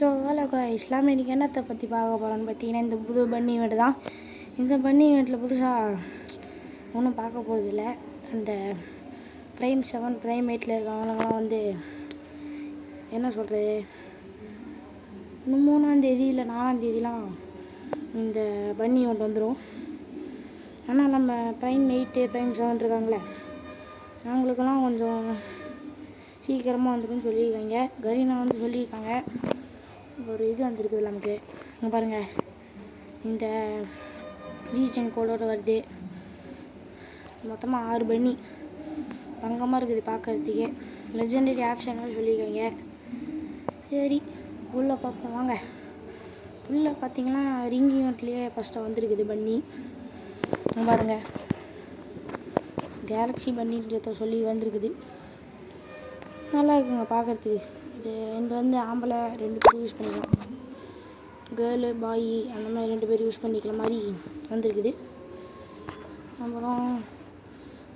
So hello guys, இன்றைக்கி என்னத்தை பற்றி பார்க்க போகிறோன்னு பார்த்தீங்கன்னா, இந்த புது பன்னி ஈவெண்ட் தான். இந்த பன்னி ஈவெண்ட்டில் புதுசாக ஒன்றும் பார்க்க போகிறதில்ல. அந்த ப்ரைம் 7 ப்ரைம் 8 இருக்கவங்களாம் வந்து என்ன சொல்கிறது, இன்னும் 3ஆம் தேதி இல்லை 4ஆம் தேதிலாம் இந்த பன்னி ஈவெண்ட் வந்துடும். ஆனால் நம்ம ப்ரைம் 8 ப்ரைம் 7 இருக்காங்களே, அவங்களுக்கெல்லாம் கொஞ்சம் சீக்கிரமாக வந்துடும் சொல்லியிருக்காங்க. கரீனா வந்து சொல்லியிருக்காங்க. ஒரு இது வந்துருக்குது நமக்கு, இங்கே பாருங்கள், இந்த ரீஜன் கோடோடு வருது. மொத்தமாக 6 பன்னி பங்கமாக இருக்குது பார்க்குறதுக்கே. லெஜெண்டரி ஆக்ஷன்னு சொல்லியிருக்காங்க. சரி, உள்ளே பார்ப்போம் வாங்க. உள்ளே பார்த்தீங்கன்னா ரிங் ஈவெண்ட்லேயே ஃபஸ்ட்டாக வந்துருக்குது பன்னி. இங்கே பாருங்கள், கேலக்ஸி பன்னின்றத சொல்லி வந்திருக்குது. நல்லா இருக்குங்க பார்க்குறதுக்கு. இது வந்து ஆம்பளை 2 பேரும் யூஸ் பண்ணிக்கலாம், கேர்ளு பாய் அந்த மாதிரி 2 பேர் யூஸ் பண்ணிக்கிற மாதிரி வந்திருக்குது. அப்புறம்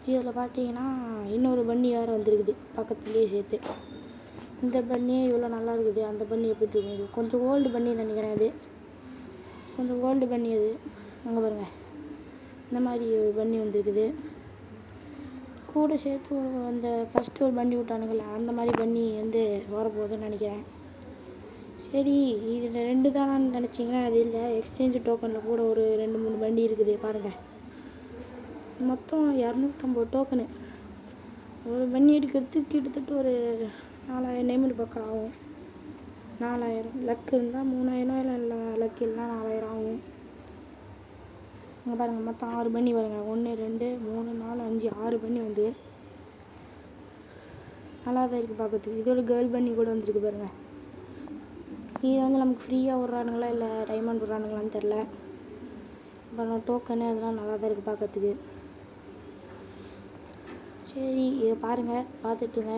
இதில் பார்த்தீங்கன்னா இன்னொரு பன்னி வேறு வந்திருக்குது பக்கத்துலேயே சேர்த்து. இந்த பன்னியே இவ்வளோ நல்லா இருக்குது. அந்த பன்னி எப்படி இருக்குது, கொஞ்சம் ஓல்டு பன்னி நினைக்கிறேன். அது கொஞ்சம் ஓல்டு பன்னி. அது அங்கே பாருங்கள், இந்த மாதிரி பன்னி வந்திருக்குது. கூட சேர்த்து அந்த ஃபஸ்ட்டு ஒரு பன்னி விட்டானுங்கள, அந்த மாதிரி பன்னி வந்து வரப்போகுதுன்னு நினைக்கிறேன். சரி, இதில் 2 தானான்னு நினச்சிங்கன்னா அது இல்லை. எக்ஸ்சேஞ்சு டோக்கனில் கூட ஒரு 2-3 பன்னி இருக்குது பாருங்கள். மொத்தம் 250 டோக்கனு. ஒரு பன்னி எடுக்கிறதுக்கு கிட்டத்தட்ட ஒரு 4000 டைமண்ட் பக்கம் ஆகும். 4000 லக்கு இருந்தால் 3000, இல்லை லக்கு இல்லைனா 4000 ஆகும். இங்கே பாருங்கள், மொத்தம் 6 பன்னி பாருங்கள். 1 2 3 4 5 6 பன்னி வந்து நல்லா தான் இருக்குது பார்க்கறதுக்கு. இதோட கேர்ள் பன்னி கூட வந்துருக்கு பாருங்கள். இது வந்து நமக்கு ஃப்ரீயாக விட்றானுங்களா இல்லை டைமண்ட் விட்றானுங்களான்னு தெரில. அப்புறம் டோக்கனு அதெல்லாம் நல்லா தான் இருக்குது பார்க்கறதுக்கு. சரி, இதை பாருங்கள், பார்த்துட்டுங்க.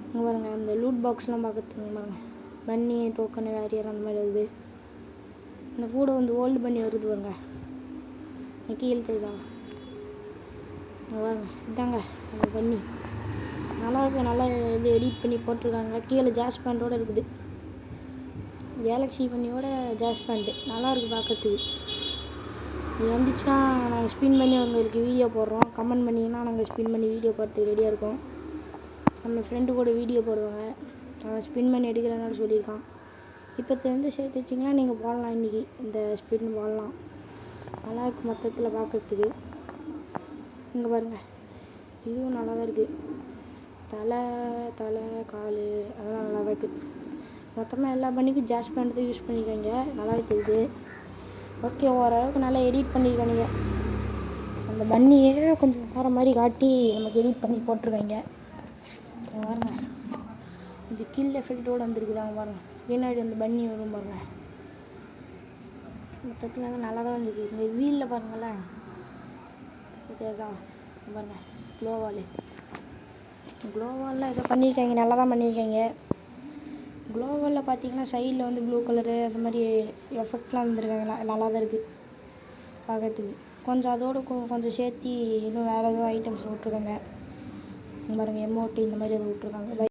இங்கே பாருங்கள், இந்த லூட் பாக்ஸ்லாம் பார்க்கறதுக்கு பாருங்கள். பன்னி டோக்கனு வேரியர் அந்த மாதிரி வருது. இந்த கூட வந்து ஓல்டு பண்ணி வருது பாருங்க, கீழே தெரியுதா? பாருங்க, இதாங்க அந்த பண்ணி. நல்லா இருக்குது. நல்லா இது எடிட் பண்ணி போட்டிருக்காங்க. கீழே ஜாஸ் பேண்டோடு இருக்குது. கேலக்ஸி பண்ணியோட ஜாஸ் பேண்ட்டு நல்லா இருக்குது பார்க்கறதுக்கு. இது வந்துச்சுன்னா நாங்கள் ஸ்பின் பண்ணி உங்களுக்கு வீடியோ போடுறோம். கமெண்ட் பண்ணிங்கன்னா நாங்கள் ஸ்பின் பண்ணி வீடியோ போடுறதுக்கு ரெடியாக இருக்கோம். நம்ம ஃப்ரெண்டு கூட வீடியோ போடுவாங்க. அவன் ஸ்பின் பண்ணி எடுக்கிறனால சொல்லியிருக்கான். இப்போ தெரிந்து சேர்த்து வச்சிங்கன்னா நீங்கள் போடலாம். இன்றைக்கி இந்த ஸ்பின் போடலாம். நல்லா இருக்குது மொத்தத்தில் பார்க்குறதுக்கு. இங்கே பாருங்கள், இதுவும் நல்லா தான் இருக்குது. தலை கால் அதெல்லாம் நல்லா தான் இருக்குது. மொத்தமாக எல்லா பண்ணிக்கும் ஜாஸ் பேண்ட் தான் யூஸ் பண்ணியிருக்காங்க. நல்லா தெரியுது. ஓகே, ஓரளவுக்கு நல்லா எடிட் பண்ணியிருக்கானுங்க. அந்த பன்னியே கொஞ்சம் வேறு மாதிரி காட்டி நமக்கு எடிட் பண்ணி போட்டிருக்காங்க. பாருங்கள், இந்த கில் எஃபெக்டோடு வந்துருக்குதாங்க பாருங்கள். பின்னாடி அந்த பன்னி வரும் பாருங்கள். மொத்தத்தில் வந்து நல்லா தான் வந்துருக்கு. இந்த வீலில் பாருங்களேன், தான் பாருங்கள், க்ளோவாலில் இதை பண்ணியிருக்காங்க. நல்லா தான் பண்ணியிருக்காங்க. க்ளோவாலில் பார்த்தீங்கன்னா சைடில் வந்து ப்ளூ கலரு அந்த மாதிரி எஃபெக்ட்லாம் வந்துருக்காங்க. நல்லா தான் இருக்குது பார்க்கறதுக்கு. கொஞ்சம் அதோடு கொஞ்சம் சேர்த்து இன்னும் வேறு எதுவும் ஐட்டம்ஸ் விட்ருக்காங்க. பாருங்கள், எமௌண்ட்டு இந்த மாதிரி எதுவும் விட்ருக்காங்க.